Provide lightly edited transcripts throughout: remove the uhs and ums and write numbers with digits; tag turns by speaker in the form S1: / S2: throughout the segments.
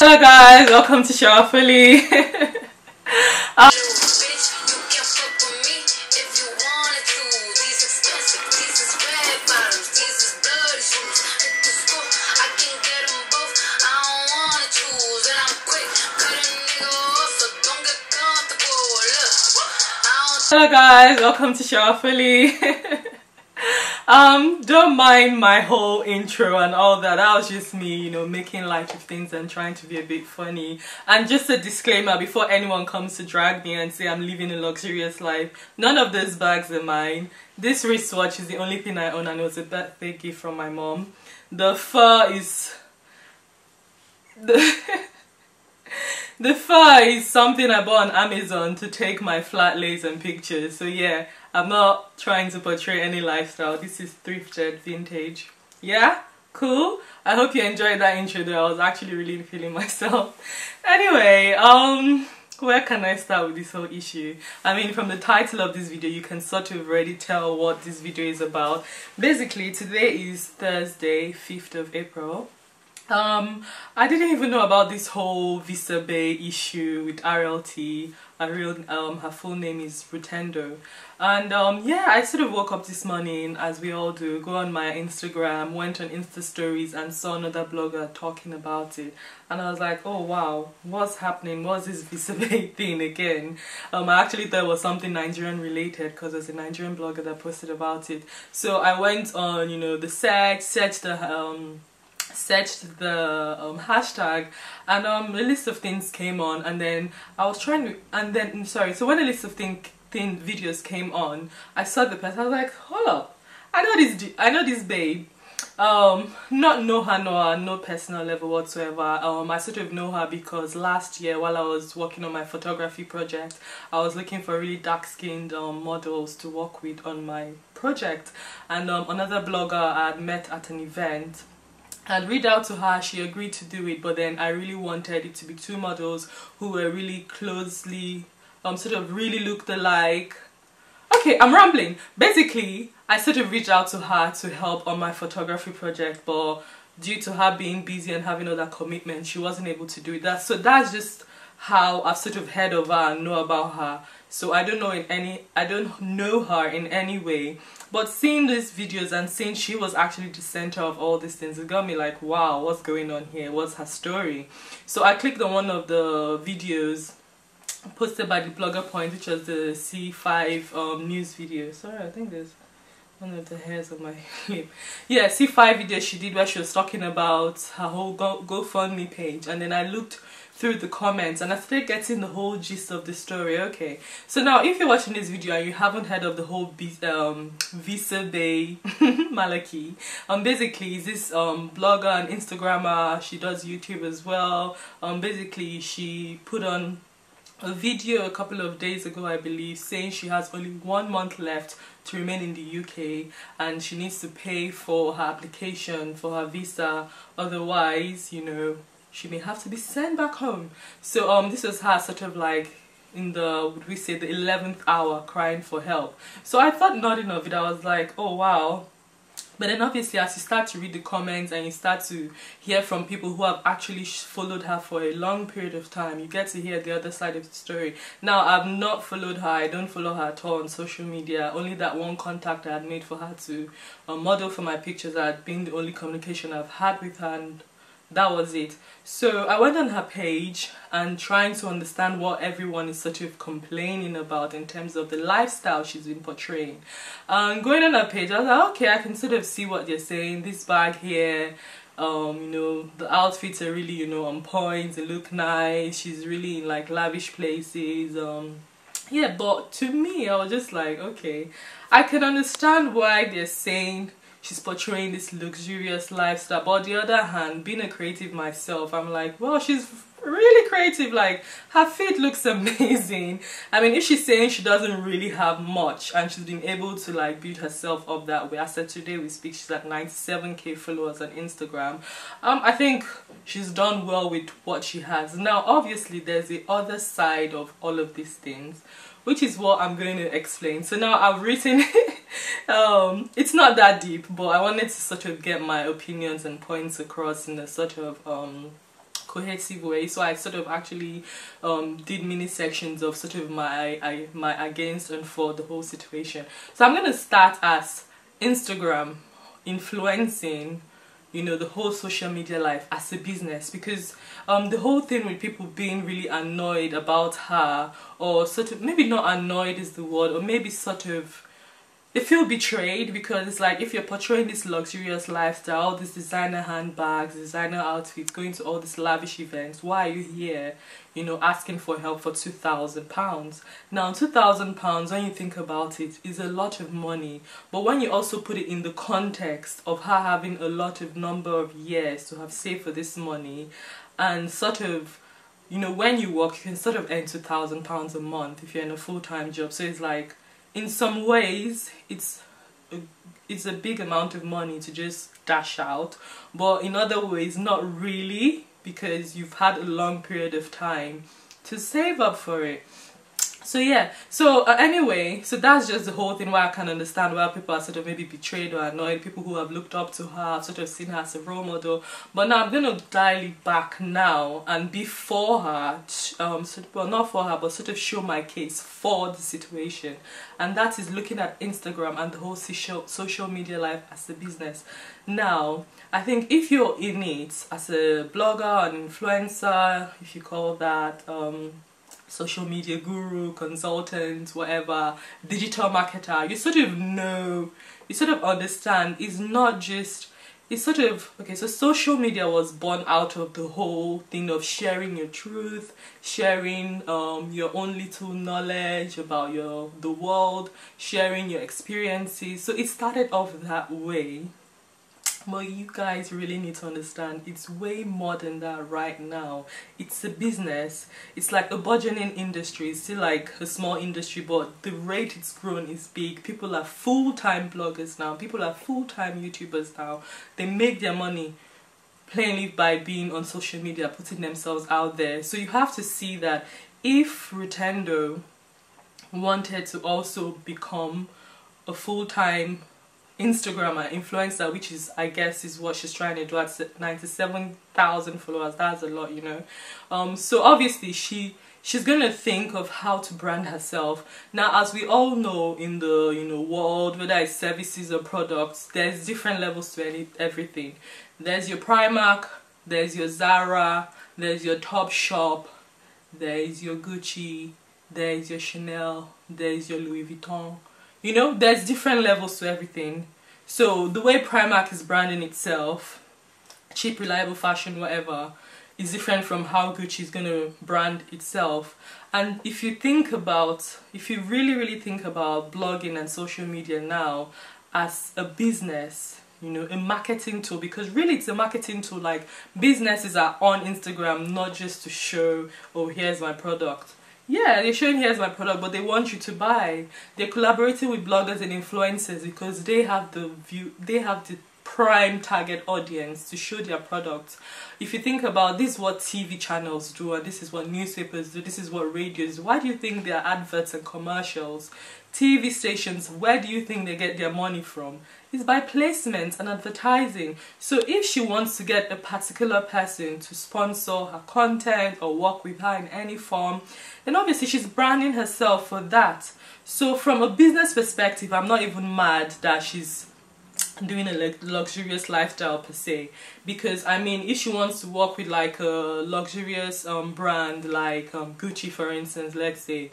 S1: Hello guys, welcome to Shower Fully. Hello guys, welcome to Shower Fully. Don't mind my whole intro and all that. That was just me, you know, making light of things and trying to be a bit funny. And just a disclaimer before anyone comes to drag me and say I'm living a luxurious life. None of those bags are mine. This wristwatch is the only thing I own, and it was a birthday gift from my mom. The fur is the fur is something I bought on Amazon to take my flat lays and pictures. So yeah, I'm not trying to portray any lifestyle. This is thrifted vintage. Yeah? Cool? I hope you enjoyed that intro though. I was actually really feeling myself. Anyway, where can I start with this whole issue? I mean, from the title of this video, you can sort of already tell what this video is about. Basically, today is Thursday, 5th of April. I didn't even know about this whole Visa Bay issue with RLT. Her full name is Rutendo. And yeah, I sort of woke up this morning, as we all do, go on my Instagram, went on Insta stories and saw another blogger talking about it. And I was like, oh wow, what's happening? What's this Visa Bay thing again? I actually thought it was something Nigerian related because there's a Nigerian blogger that posted about it. So I went on, you know, the searched the hashtag, and a list of things came on, and then I was trying to, and then so when a list of videos came on, I saw the person. I was like, hold up, I know this babe. Not know her, no personal level whatsoever. I sort of know her because last year while I was working on my photography project, I was looking for really dark-skinned models to work with on my project, and another blogger I had met at an event. I'd reached out to her, she agreed to do it, but then I really wanted it to be two models who were really closely, sort of really looked alike. Okay, I'm rambling. Basically, I sort of reached out to her to help on my photography project, but due to her being busy and having other commitments, she wasn't able to do that. So that's just how I've sort of heard of her and know about her. So I don't know her in any way, but seeing these videos and seeing she was actually the center of all these things, it got me like, wow, what's going on here? What's her story? So I clicked on one of the videos posted by the Blogger Point, which was the C5 news video. Sorry, I think there's one of the hairs on my lip. Yeah, C5 video she did where she was talking about her whole GoFundMe page, and then I looked through the comments and I started getting the whole gist of the story. Okay, so now if you're watching this video and you haven't heard of the whole Visa Bay Malaki, basically is this blogger and Instagrammer. She does YouTube as well. Basically she put on a video a couple of days ago, I believe, saying she has only 1 month left to remain in the UK and she needs to pay for her application for her visa, otherwise, you know, she may have to be sent back home. So this was her sort of like in the, would we say, the 11th hour crying for help. So I thought nothing of it. I was like, oh wow. But then obviously as you start to read the comments and you start to hear from people who have actually followed her for a long period of time, you get to hear the other side of the story. Now I've not followed her, I don't follow her at all on social media. Only that one contact I had made for her to model for my pictures had been the only communication I've had with her, and that was it. So I went on her page and trying to understand what everyone is sort of complaining about in terms of the lifestyle she's been portraying. Going on her page, I was like, okay, I can sort of see what they're saying. This bag here, you know, the outfits are really, you know, on point. They look nice. She's really in like lavish places. Yeah, but to me, I was just like, okay, I can understand why they're saying she's portraying this luxurious lifestyle, but on the other hand, being a creative myself, I'm like, well, she's really creative. Like, her fit looks amazing. I mean, if she's saying she doesn't really have much and she's been able to like build herself up that way, as said today we speak, she's at 97k followers on Instagram. I think she's done well with what she has. Now obviously there's the other side of all of these things, which is what I'm going to explain. So now I've written it's not that deep, but I wanted to sort of get my opinions and points across in a sort of cohesive way. So I sort of actually did mini sections of sort of my against and for the whole situation. So I'm gonna start as Instagram influencing, you know, the whole social media life as a business, because the whole thing with people being really annoyed about her, or sort of, maybe not annoyed is the word, or maybe sort of they feel betrayed, because it's like, if you're portraying this luxurious lifestyle, all these designer handbags, designer outfits, going to all these lavish events, why are you here, you know, asking for help for £2,000? Now, £2,000, when you think about it, is a lot of money. But when you also put it in the context of her having a lot of number of years to have saved for this money, and sort of, you know, when you work, you can sort of earn £2,000 a month if you're in a full-time job. So it's like, in some ways, it's a big amount of money to just dash out, but in other ways, not really, because you've had a long period of time to save up for it. So yeah, so anyway, so that's just the whole thing, why I can understand why people are sort of maybe betrayed or annoyed, people who have looked up to her, sort of seen her as a role model. But now I'm going to dial it back now and before her, well, not for her, but sort of show my case for the situation. And that is looking at Instagram and the whole social media life as a business. Now, I think if you're in it as a blogger, an influencer, if you call that, social media guru, consultant, whatever, digital marketer, you sort of know, you sort of understand, it's not just, it's sort of, okay, so social media was born out of the whole thing of sharing your truth, sharing your own little knowledge about the world, sharing your experiences. So it started off that way. But you guys really need to understand, it's way more than that right now. It's a business. It's like a burgeoning industry. It's still like a small industry, but the rate it's grown is big. People are full-time bloggers now. People are full-time YouTubers now. They make their money plainly by being on social media, putting themselves out there. So you have to see that if Rutendo wanted to also become a full-time Instagrammer, influencer, which is, I guess, is what she's trying to do at 97,000 followers. That's a lot, you know. So obviously she's gonna think of how to brand herself. Now, as we all know, in the, you know, world, whether it's services or products, there's different levels to everything. There's your Primark, there's your Zara, there's your Topshop, there's your Gucci, there's your Chanel, there's your Louis Vuitton. You know, there's different levels to everything. So the way Primark is branding itself, cheap, reliable fashion, whatever, is different from how Gucci is going to brand itself. And if you think about, if you really think about blogging and social media now as a business, you know, a marketing tool, because really it's a marketing tool. Like, businesses are on Instagram not just to show, oh, here's my product. Yeah, they're showing here's my product, but they want you to buy. They're collaborating with bloggers and influencers because they have the prime target audience to show their products. If you think about this, is what TV channels do, and this is what newspapers do, this is what radios do. Why do you think there are adverts and commercials? TV stations, where do you think they get their money from? It's by placement and advertising. So if she wants to get a particular person to sponsor her content or work with her in any form, then obviously she's branding herself for that. So from a business perspective, I'm not even mad that she's doing a luxurious lifestyle per se, because I mean, if she wants to work with like a luxurious brand like Gucci, for instance, let's say,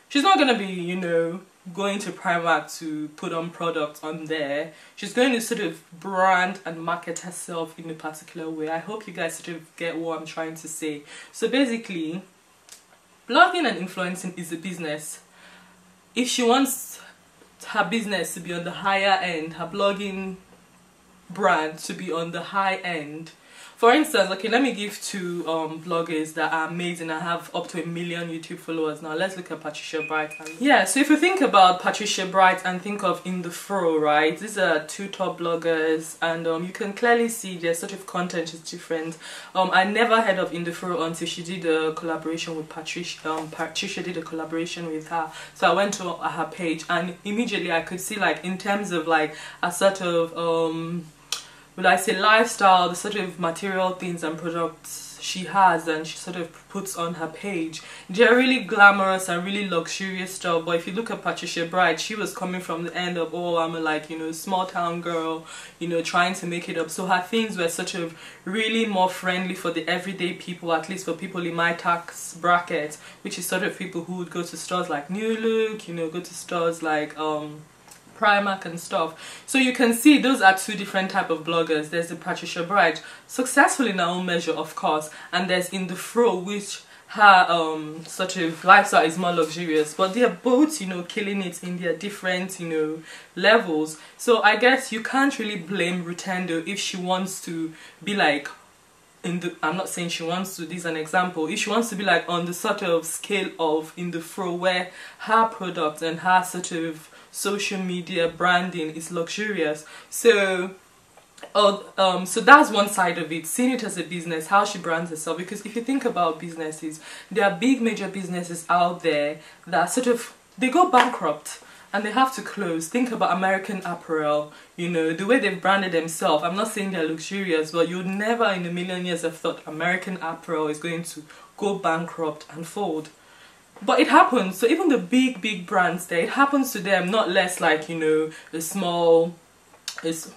S1: she's not gonna be, you know, going to Primark to put on products on there. She's going to sort of brand and market herself in a particular way. I hope you guys sort of get what I'm trying to say. So basically, blogging and influencing is a business. If she wants her business to be on the higher end, her blogging brand to be on the high end. For instance, okay, let me give two bloggers that are amazing. I have up to 1 million YouTube followers now. Let's look at Patricia Bright. Yeah, so if you think about Patricia Bright and think of In The Fro, right? These are two top bloggers, and you can clearly see their sort of content is different. I never heard of In The Fro until she did a collaboration with Patricia. Patricia did a collaboration with her, so I went to her page and immediately I could see, like, in terms of like a sort of will I say, lifestyle, the sort of material things and products she has and she sort of puts on her page, they're really glamorous and really luxurious stuff. But if you look at Patricia Bright, she was coming from the end of, oh, I'm a, like, you know, small town girl, you know, trying to make it up. So her things were sort of really more friendly for the everyday people, at least for people in my tax bracket, which is sort of people who would go to stores like New Look, you know, go to stores like Primark and stuff. So you can see those are two different type of bloggers. There's the Patricia Bright, successful in her own measure, of course, and there's In The Fro, which her sort of lifestyle is more luxurious, but they're both, you know, killing it in their different, you know, levels. So I guess you can't really blame Rutendo if she wants to be like I'm not saying she wants to, this is an example, if she wants to be like on the sort of scale of In The Fro, where her product and her sort of social media branding is luxurious. So so that's one side of it, seeing it as a business, how she brands herself. Because if you think about businesses, there are big major businesses out there that sort of, they go bankrupt and they have to close. Think about American Apparel, you know, the way they've branded themselves. I'm not saying they're luxurious, but you'd never in a million years have thought American Apparel is going to go bankrupt and fold. But it happens. So even the big brands there, it happens to them, not less like, you know, a small,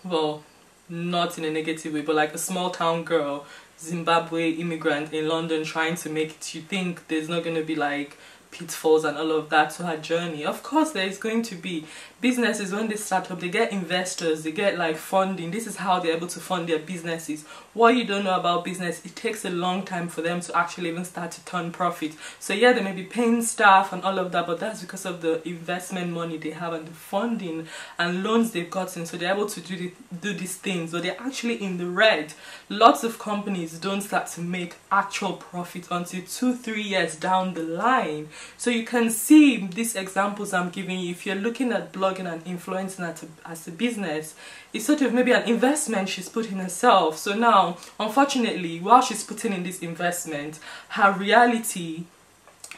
S1: well, not in a negative way, but like a small town girl, Zimbabwe immigrant in London trying to make it. You think there's not going to be like pitfalls and all of that to her journey. Of course there is going to be. Businesses, when they start up, they get investors, they get like funding. This is how they're able to fund their businesses. What you don't know about business, it takes a long time for them to actually even start to turn profit. So yeah, they may be paying staff and all of that, but that's because of the investment money they have and the funding and loans they've gotten. So they're able to do these things, but they're actually in the red. Lots of companies don't start to make actual profit until 2-3 years down the line. So you can see these examples I'm giving you. If you're looking at blogging and influencing as a business, it's sort of maybe an investment she's put in herself. So now, unfortunately, while she's putting in this investment, her reality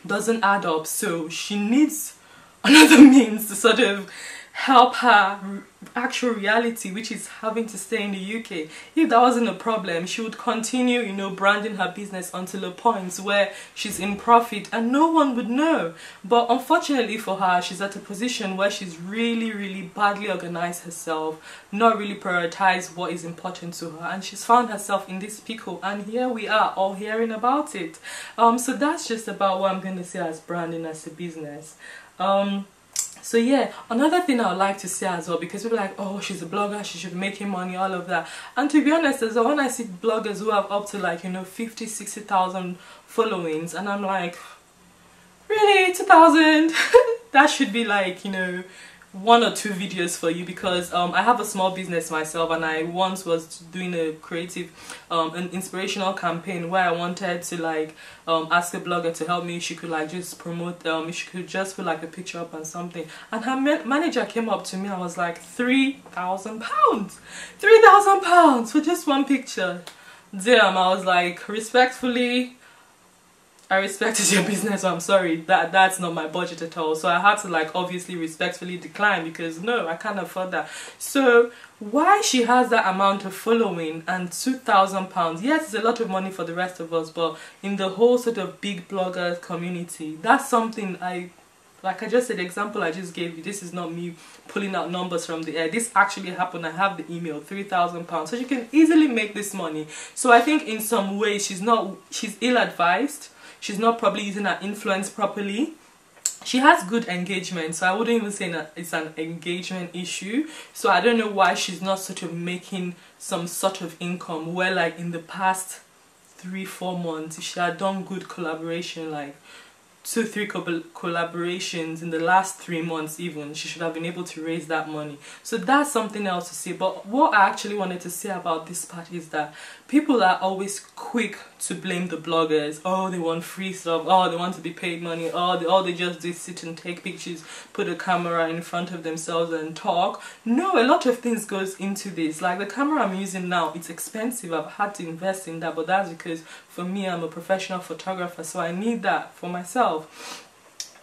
S1: doesn't add up. So she needs another means to sort of help her actual reality, which is having to stay in the UK. If that wasn't a problem, she would continue, you know, branding her business until a point where she's in profit and no one would know. But unfortunately for her, she's at a position where she's really badly organized herself, not really prioritized what is important to her, and she's found herself in this pickle, and here we are all hearing about it. So that's just about what I'm going to say as branding as a business. So yeah, another thing I would like to say as well, because people are like, oh, she's a blogger, she should be making money, all of that. And to be honest, as well, when I see bloggers who have up to like, you know, 50,000-60,000 followings, and I'm like, really, 2,000? That should be like, you know, 1 or 2 videos for you. Because I have a small business myself, and I once was doing a creative an inspirational campaign where I wanted to like ask a blogger to help me if she could like just promote, if she could just put like a picture up and something, and her manager came up to me and was like, £3,000 £3,000 for just one picture. Damn, I was like, respectfully, I respected your business, so I'm sorry, that's not my budget at all. So I had to like obviously respectfully decline, because no, I can't afford that. So why she has that amount of following and £2,000, yes, it's a lot of money for the rest of us, but in the whole sort of big blogger community, that's something like I just said, the example I just gave you, this is not me pulling out numbers from the air. This actually happened. I have the email, £3,000. So she can easily make this money. So I think in some ways she's ill-advised. She's not probably using her influence properly. She has good engagement, so I wouldn't even say that it's an engagement issue. So I don't know why she's not sort of making some sort of income, where like in the past 3-4 months, if she had done good collaboration, like 2-3 collaborations in the last 3 months even, she should have been able to raise that money. So that's something else to see. But what I actually wanted to say about this part is that people are always quick to blame the bloggers. Oh, they want free stuff. Oh, they want to be paid money. Oh, all they just do is sit and take pictures, put a camera in front of themselves and talk. No, a lot of things goes into this. Like the camera I'm using now, it's expensive. I've had to invest in that, but that's because for me, I'm a professional photographer, so I need that for myself.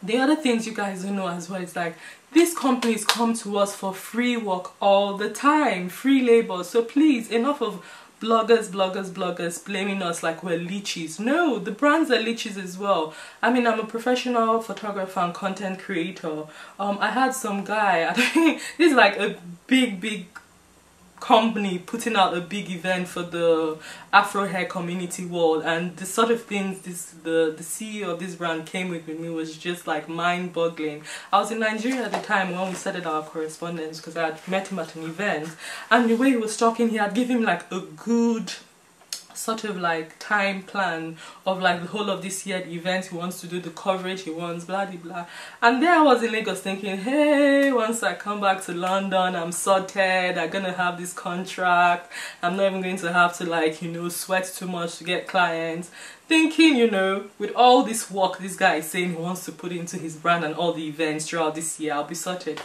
S1: The other things you guys don't know as well is like these companies come to us for free work all the time, free labor. So please, enough of bloggers blaming us like we're leeches. No, the brands are leeches as well. I mean, I'm a professional photographer and content creator. I had some guy, this is like a big company putting out a big event for the Afro hair community world, and the sort of things the CEO of this brand came with me was just like mind-boggling. I was in Nigeria at the time when we started our correspondence, because I had met him at an event, and the way he was talking, he had given me like a good sort of like time plan of like the whole of this year, the event he wants to do, the coverage he wants, blah blah blah. And there I was in Lagos thinking, hey, once I come back to London, I'm sorted, I'm gonna have this contract, I'm not even going to have to like, you know, sweat too much to get clients. Thinking, you know, with all this work this guy is saying he wants to put into his brand and all the events throughout this year, I'll be sorted.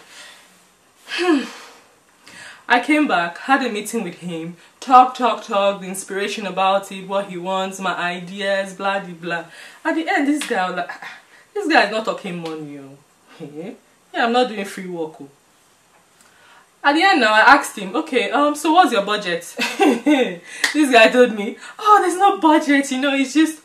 S1: I came back, had a meeting with him, talk, the inspiration about it, what he wants, my ideas, blah blah blah. At the end, this guy was like, this guy is not talking money, yeah, I'm not doing free work. At the end now, I asked him, okay, so what's your budget? This guy told me, oh, there's no budget, you know, it's just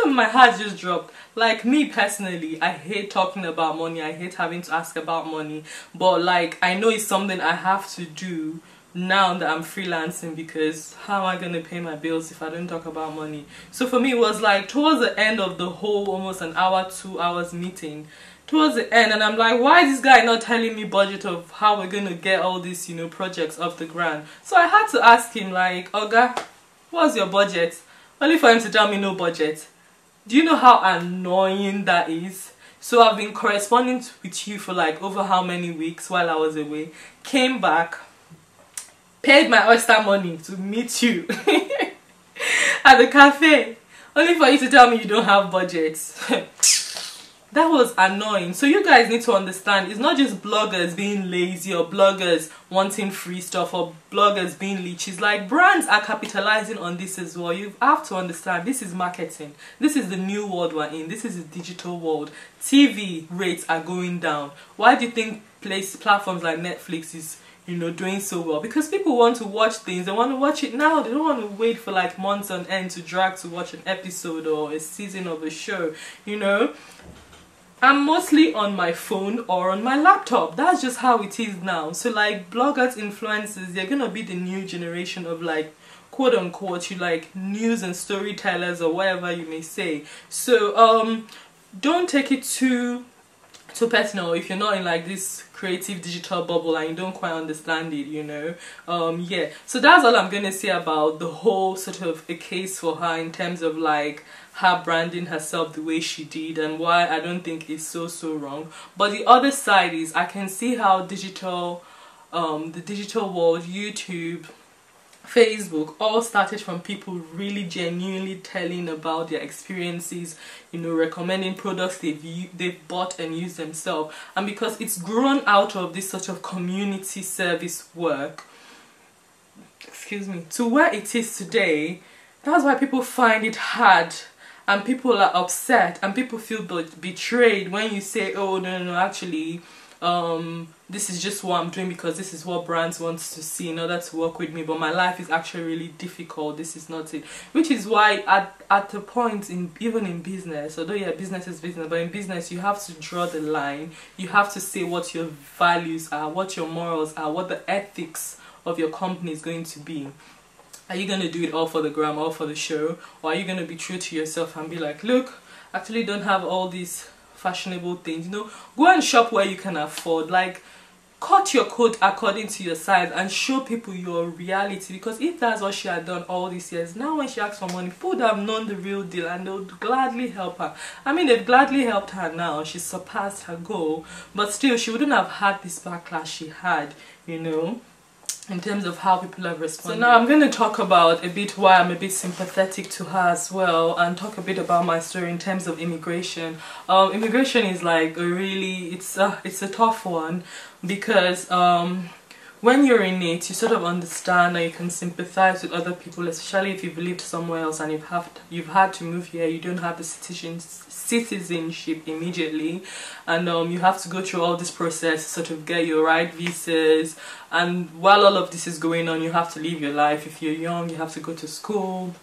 S1: my heart just dropped. Like, me personally, I hate talking about money, I hate having to ask about money, but like, I know it's something I have to do now that I'm freelancing, because how am I going to pay my bills if I don't talk about money? So for me, it was like towards the end of the whole almost an hour, 2 hours meeting, towards the end, and I'm like, why is this guy not telling me budget of how we're going to get all these, you know, projects off the ground? So I had to ask him like, Oga, what's your budget? Only for him to tell me no budget. Do you know how annoying that is? So I've been corresponding with you for like over how many weeks while I was away. Came back, paid my oyster money to meet you at the cafe, only for you to tell me you don't have budgets. That was annoying. So you guys need to understand, it's not just bloggers being lazy or bloggers wanting free stuff or bloggers being leeches. Like, brands are capitalizing on this as well. You have to understand, this is marketing. This is the new world we're in. This is the digital world. TV rates are going down. Why do you think platforms like Netflix is, you know, doing so well? Because people want to watch things, they want to watch it now, they don't want to wait for like months on end to drag to watch an episode or a season of a show, you know. I'm mostly on my phone or on my laptop. That's just how it is now. So like, bloggers, influencers, they're gonna be the new generation of like, quote unquote, you like news and storytellers or whatever you may say. So don't take it too personal if you're not in like this creative digital bubble and you don't quite understand it, you know. Yeah, so that's all I'm gonna say about the whole sort of a case for her in terms of like her branding herself the way she did, and why I don't think it's so wrong. But the other side is, I can see how digital the digital world, YouTube, Facebook, all started from people really genuinely telling about their experiences, you know, recommending products they've bought and used themselves. And because it's grown out of this sort of community service work, excuse me, to where it is today, that's why people find it hard and people are upset and people feel betrayed when you say, oh no, actually this is just what I'm doing because this is what brands want to see in order to work with me, but my life is actually really difficult, this is not it. Which is why at the point, even in business, although yeah, business is business, but in business you have to draw the line, you have to say what your values are, what your morals are, what the ethics of your company is going to be. Are you going to do it all for the gram, all for the show? Or are you going to be true to yourself and be like, look, I actually don't have all these fashionable things, you know, go and shop where you can afford. Like, cut your coat according to your size and show people your reality. Because if that's what she had done all these years, now when she asks for money, people would have known the real deal and they would gladly help her. I mean, they've gladly helped her now, she surpassed her goal, but still she wouldn't have had this backlash she had, you know, in terms of how people have responded. So now I'm going to talk about a bit why I'm a bit sympathetic to her as well, and talk a bit about my story in terms of immigration. Immigration is like a really, it's a tough one, because when you're in it, you sort of understand and you can sympathize with other people, especially if you've lived somewhere else and you've had to move here. You don't have the citizenship immediately, and you have to go through all this process to sort of get your right visas. And while all of this is going on, you have to live your life. If you're young, you have to go to school,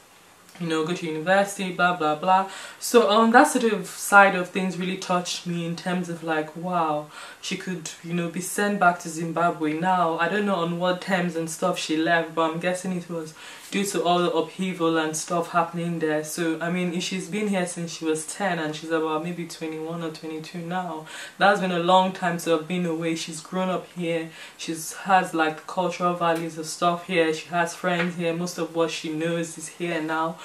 S1: you know, go to university, blah blah blah. So that sort of side of things really touched me, in terms of like, wow, she could, you know, be sent back to Zimbabwe. Now I don't know on what terms and stuff she left, but I'm guessing it was due to all the upheaval and stuff happening there. So I mean, if she's been here since she was 10 and she's about maybe 21 or 22 now, that's been a long time to have been away. She's grown up here, has like the cultural values of stuff here, she has friends here, most of what she knows is here now.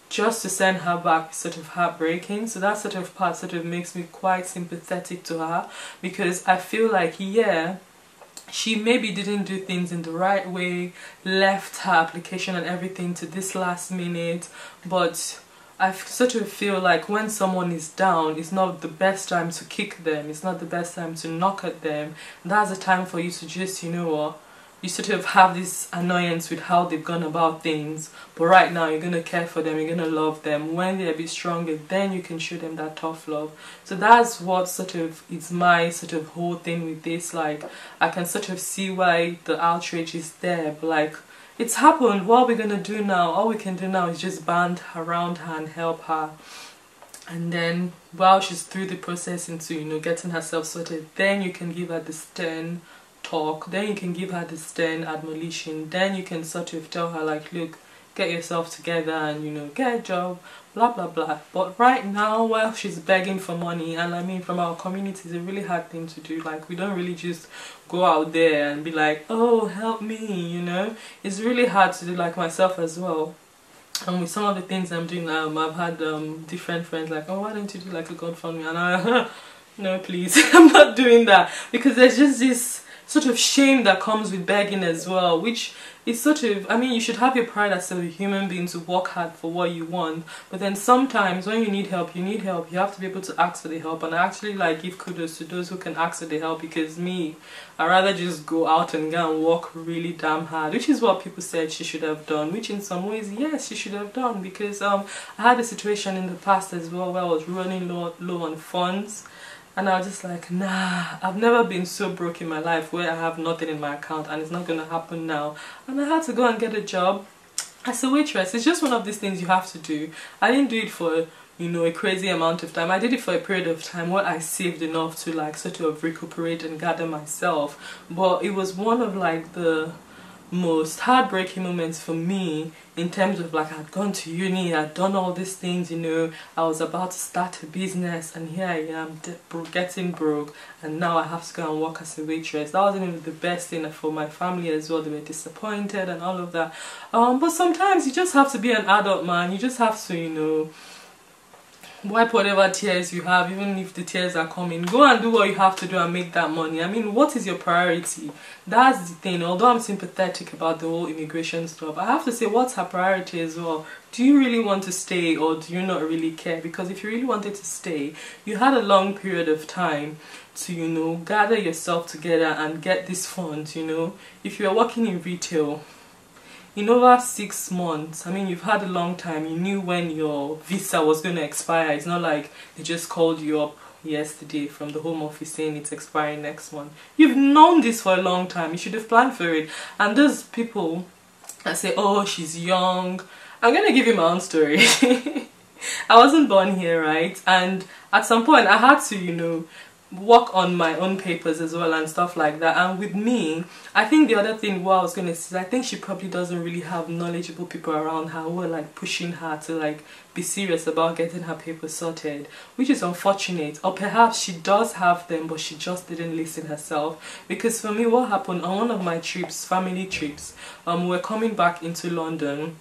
S1: Just to send her back is sort of heartbreaking. So that sort of part sort of makes me quite sympathetic to her, because I feel like, yeah, she maybe didn't do things in the right way, left her application and everything to this last minute, but I sort of feel like when someone is down, it's not the best time to kick them, it's not the best time to knock at them. That's a time for you to just, you know what, you sort of have this annoyance with how they've gone about things, but right now you're going to care for them, you're going to love them. When they're a bit stronger, then you can show them that tough love. So that's what sort of is my sort of whole thing with this. Like, I can sort of see why the outrage is there, but like, it's happened. What are we going to do now? All we can do now is just band around her and help her. And then while she's through the process into, you know, getting herself sorted, then you can give her the stern talk, then you can give her the stern admonition, then you can sort of tell her like, look, get yourself together and, you know, get a job, blah blah blah. But right now, while she's begging for money, and I mean, from our community, it's a really hard thing to do. Like, we don't really just go out there and be like, oh, help me, you know. It's really hard to do, like myself as well. And with some of the things I'm doing, I've had different friends like, oh, why don't you do like a GoFundMe? And I no, please, I'm not doing that, because there's just this sort of shame that comes with begging as well, which is sort of, I mean, you should have your pride as a human being to work hard for what you want, but then sometimes when you need help, you have to be able to ask for the help. And I actually like give kudos to those who can ask for the help, because me, I rather just go out and go and work really damn hard, which is what people said she should have done, which in some ways, yes, she should have done, because I had a situation in the past as well where I was running low on funds. And I was just like, nah, I've never been so broke in my life where I have nothing in my account, and it's not going to happen now. And I had to go and get a job as a waitress. It's just one of these things you have to do. I didn't do it for, you know, a crazy amount of time. I did it for a period of time where I saved enough to like sort of recuperate and gather myself. But it was one of like the most heartbreaking moments for me, in terms of like, I'd gone to uni, I'd done all these things, you know, I was about to start a business, and here I am getting broke, and now I have to go and work as a waitress. That wasn't even the best thing for my family as well. They were disappointed and all of that. But sometimes you just have to be an adult, man. You just have to, you know, wipe whatever tears you have, even if the tears are coming. Go and do what you have to do and make that money. I mean, what is your priority? That's the thing. Although I'm sympathetic about the whole immigration stuff, I have to say, what's her priority as well? Do you really want to stay, or do you not really care? Because if you really wanted to stay, you had a long period of time to, you know, gather yourself together and get these funds, you know. If you're working in retail, in over 6 months, I mean, you've had a long time. You knew when your visa was going to expire. It's not like they just called you up yesterday from the home office saying it's expiring next month. You've known this for a long time. You should have planned for it. And those people that say, oh, she's young, I'm going to give you my own story. I wasn't born here, right? And at some point I had to, you know, work on my own papers as well and stuff like that. And with me, I think the other thing what I was going to say, I think she probably doesn't really have knowledgeable people around her who are like pushing her to like be serious about getting her papers sorted, which is unfortunate. Or perhaps she does have them, but she just didn't listen herself. Because for me, what happened on one of my trips, family trips, we're coming back into London,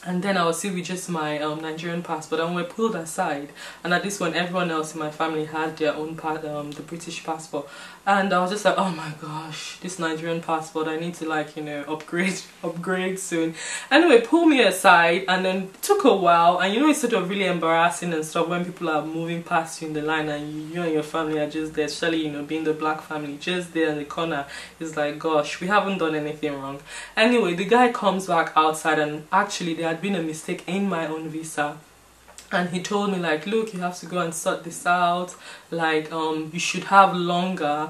S1: and then I was still with just my Nigerian passport, and we're pulled aside. And at this one, everyone else in my family had their own the British passport. And I was just like, oh my gosh, this Nigerian passport, I need to, like, you know, upgrade soon. Anyway, pull me aside, and then it took a while, and you know, it's sort of really embarrassing and stuff when people are moving past you in the line and you and your family are just there, especially, you know, being the black family, just there in the corner. It's like, gosh, we haven't done anything wrong. Anyway, the guy comes back outside, and actually there had been a mistake in my own visa. And he told me, like, look, you have to go and sort this out, like, you should have a longer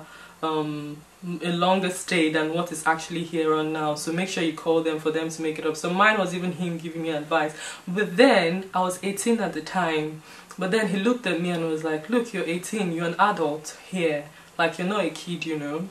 S1: stay than what is actually here on now, so make sure you call them for them to make it up. So mine was even him giving me advice. But then I was 18 at the time, but then he looked at me and was like, look, you're 18, you're an adult here, like, you're not a kid, you know,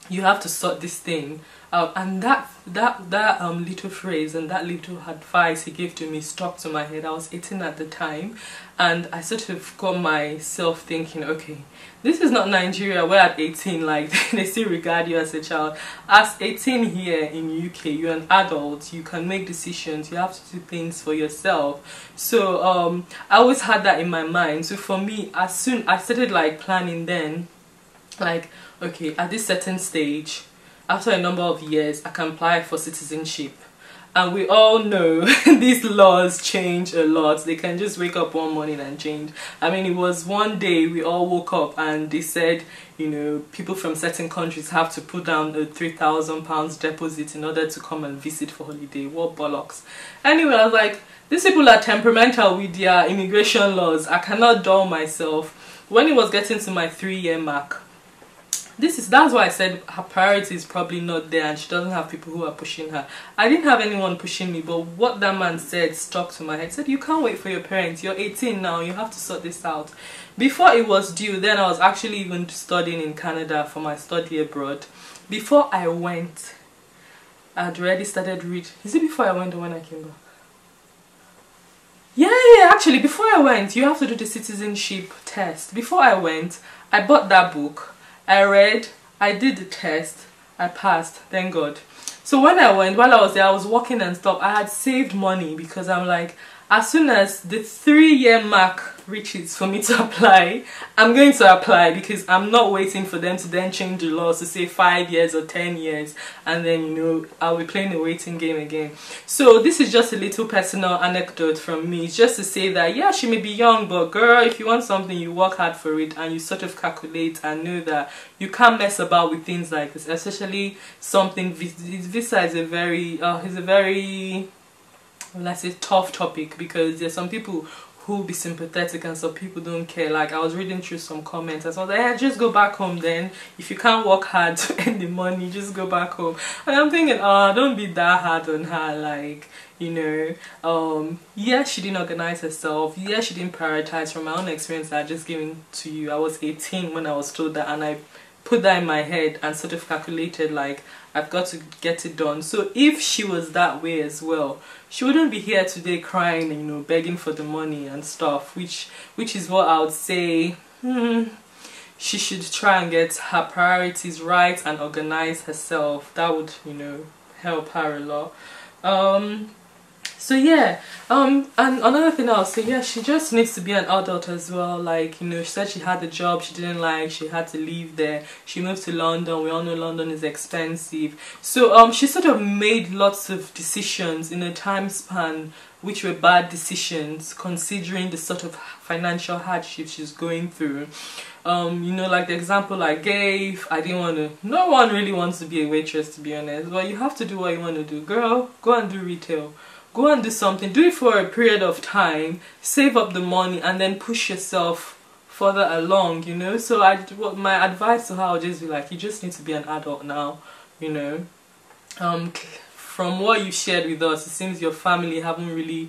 S1: you have to sort this thing out. And that little phrase and that little advice he gave to me stuck to my head. I was 18 at the time, and I sort of got myself thinking, okay, this is not Nigeria where at 18, like, they still regard you as a child. As 18 here in UK, you're an adult, you can make decisions, you have to do things for yourself. So I always had that in my mind. So for me, as soon I started, like, planning then, like, okay, at this certain stage, after a number of years, I can apply for citizenship. And we all know these laws change a lot. They can just wake up one morning and change. I mean, it was one day we all woke up and they said, you know, people from certain countries have to put down a £3,000 deposit in order to come and visit for holiday. What bollocks. Anyway, I was like, these people are temperamental with their immigration laws. I cannot dull myself. When it was getting to my 3-year mark, that's why I said her priority is probably not there, and she doesn't have people who are pushing her. I didn't have anyone pushing me, but what that man said stuck to my head. He said, you can't wait for your parents, you're 18 now, you have to sort this out. Before it was due, then I was actually even studying in Canada for my study abroad. Before I went, I'd already started reading. Is it before I went or when I came back? Yeah, actually before I went, you have to do the citizenship test. Before I went, I bought that book, I read, I did the test, I passed, thank God. So when I went, while I was there, I was working and stuff. I had saved money because I'm like, as soon as the 3-year mark reaches for me to apply, I'm going to apply, because I'm not waiting for them to then change the laws to say 5 years or 10 years, and then, you know, I'll be playing a waiting game again. So this is just a little personal anecdote from me, just to say that, yeah, she may be young, but girl, if you want something, you work hard for it, and you sort of calculate and know that you can't mess about with things like this, especially something, visa is a very, let's say, tough topic, because there's some people who be sympathetic and some people don't care. Like, I was reading through some comments and so I was like, yeah, just go back home then. If you can't work hard to earn the money, just go back home. And I'm thinking, oh, don't be that hard on her, like, you know. Yeah, she didn't organize herself. Yeah, she didn't prioritize. From my own experience that I just given to you, I was 18 when I was told that, and I put that in my head and sort of calculated, like, I've got to get it done. So if she was that way as well, she wouldn't be here today crying, you know, begging for the money and stuff, which is what I would say. She should try and get her priorities right and organize herself. That would, you know, help her a lot. So yeah, and another thing I'll say, yeah, she just needs to be an adult as well. Like, you know, she said she had a job she didn't like, she had to leave there, she moved to London. We all know London is expensive. So she sort of made lots of decisions in a time span which were bad decisions, considering the sort of financial hardship she's going through. You know, like the example I gave, I didn't want to, no one really wants to be a waitress, to be honest. Well, you have to do what you want to do. Girl, go and do retail. Go and do something. Do it for a period of time, save up the money, and then push yourself further along, you know. So my advice to her would just be like, you just need to be an adult now, you know. From what you shared with us, it seems your family haven't really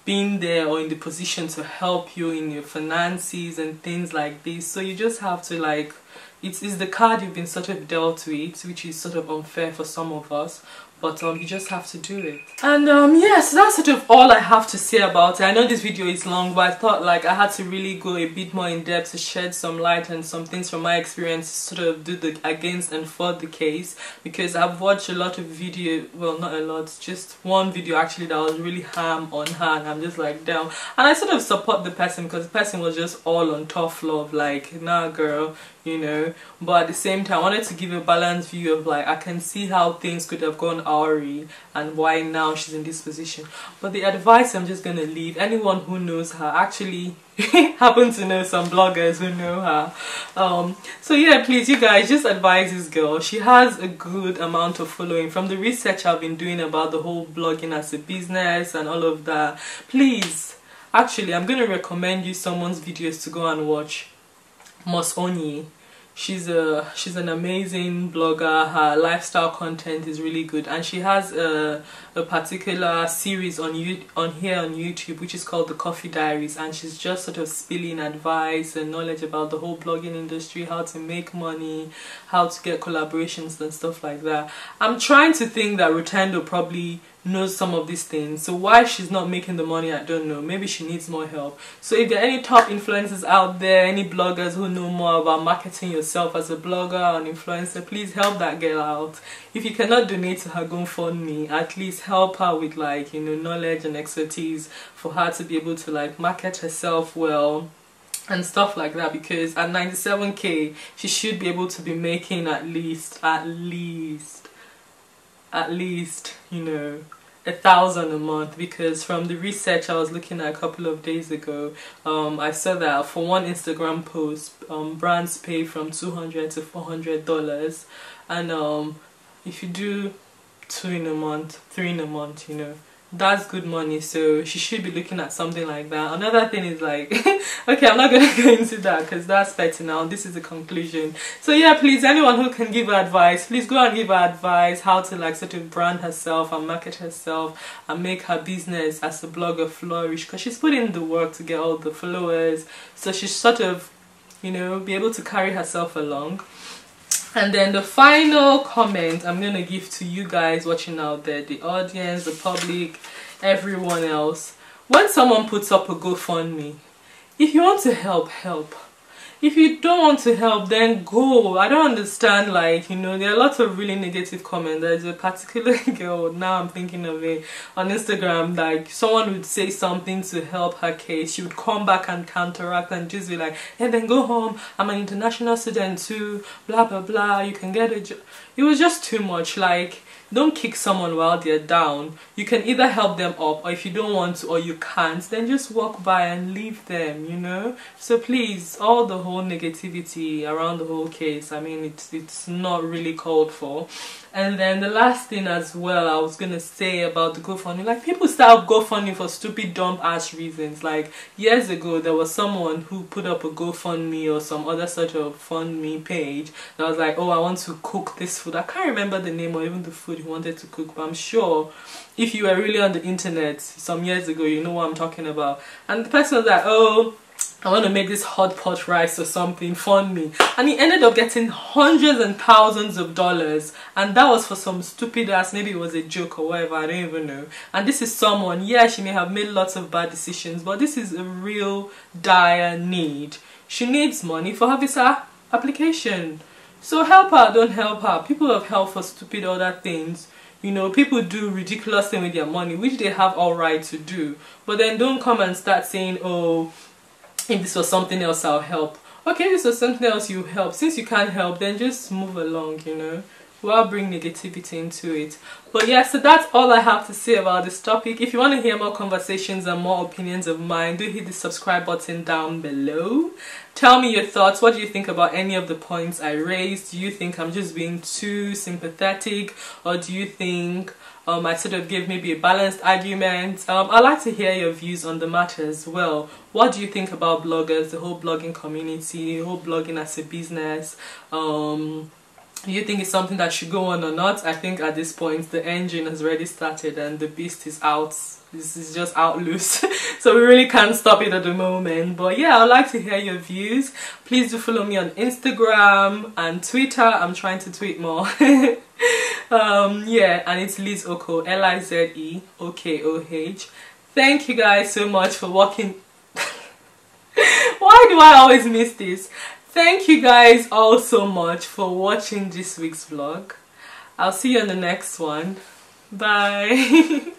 S1: been there or in the position to help you in your finances and things like this. So you just have to, like, it's the card you've been sort of dealt with, which is sort of unfair for some of us. But you just have to do it. And yeah, so that's sort of all I have to say about it. I know this video is long, but I thought, like, I had to really go a bit more in depth to shed some light and some things from my experience, to sort of do the against and for the case, because I've watched a lot of video, well, not a lot, just one video actually that was really harm on her, and I'm just like, damn. And I sort of support the person, because the person was just all on tough love, like, nah girl, you know, but at the same time I wanted to give a balanced view of like I can see how things could have gone awry and why now she's in this position. But the advice I'm just gonna leave anyone who knows her, actually happen to know some bloggers who know her, so yeah, please you guys just advise this girl. She has a good amount of following. From the research I've been doing about the whole blogging as a business and all of that, please, actually I'm gonna recommend you someone's videos to go and watch. Mos Onyi. She's an amazing blogger. Her lifestyle content is really good, and she has a particular series on here on YouTube which is called the Coffee Diaries, and she's just sort of spilling advice and knowledge about the whole blogging industry, how to make money, how to get collaborations and stuff like that. I'm trying to think that Rotendo probably knows some of these things, so why she's not making the money I don't know. Maybe she needs more help. So if there are any top influencers out there, any bloggers who know more about marketing yourself as a blogger or an influencer, please help that girl out. If you cannot donate to her GoFundMe, at least help her with, like, you know, knowledge and expertise for her to be able to like market herself well and stuff like that, because at 97k she should be able to be making at least you know 1,000 a month, because from the research I was looking at a couple of days ago, I saw that for one Instagram post, brands pay from $200 to $400, and if you do 2 in a month, 3 in a month, you know, that's good money. So she should be looking at something like that. Another thing is like okay, I'm not gonna go into that because that's petty now. This is the conclusion. So yeah, please, anyone who can give her advice, please go and give her advice how to like sort of brand herself and market herself and make her business as a blogger flourish, because she's put in the work to get all the followers, so she's sort of, you know, be able to carry herself along. And then the final comment I'm going to give to you guys watching out there, the audience, the public, everyone else. When someone puts up a GoFundMe, if you want to help, help. If you don't want to help, then go. I don't understand, like, you know, there are lots of really negative comments. There's a particular girl, now I'm thinking of it, on Instagram, like, someone would say something to help her case. She would come back and counteract and just be like, hey, then go home. I'm an international student too, blah, blah, blah. You can get a job. It was just too much. Like, don't kick someone while they're down. You can either help them up, or if you don't want to or you can't, then just walk by and leave them, you know. So please, all the whole negativity around the whole case, I mean, it's not really called for. And then the last thing as well I was gonna say about the GoFundMe, like, people start GoFundMe for stupid dumb ass reasons. Like, years ago there was someone who put up a GoFundMe or some other sort of FundMe page that was like, oh, I want to cook this food. I can't remember the name or even the food he wanted to cook, but I'm sure if you were really on the internet some years ago, you know what I'm talking about. And the person was like, oh, I want to make this hot pot rice or something, fund me. And he ended up getting hundreds and thousands of dollars, and that was for some stupid ass, maybe it was a joke or whatever, I don't even know. And this is someone, yeah, she may have made lots of bad decisions, but this is a real dire need. She needs money for her visa application. So help her, don't help her. People have helped for stupid other things. You know, people do ridiculous things with their money, which they have all right to do. But then don't come and start saying, oh, if this was something else, I'll help. Okay, this was something else, you help. Since you can't help, then just move along, you know. We'll bring negativity into it. But yeah, so that's all I have to say about this topic. If you want to hear more conversations and more opinions of mine, do hit the subscribe button down below. Tell me your thoughts. What do you think about any of the points I raised? Do you think I'm just being too sympathetic, or do you think I sort of gave maybe a balanced argument? I'd like to hear your views on the matter as well. What do you think about bloggers, the whole blogging community, the whole blogging as a business? Do you think it's something that should go on or not? I think at this point the engine has already started and the beast is out. This is just out loose. So we really can't stop it at the moment. But yeah, I'd like to hear your views. Please do follow me on Instagram and Twitter. I'm trying to tweet more. Yeah, and it's Liz Oko, Lizeokoh. Thank you guys so much for watching. Why do I always miss this? Thank you guys all so much for watching this week's vlog. I'll see you on the next one. Bye.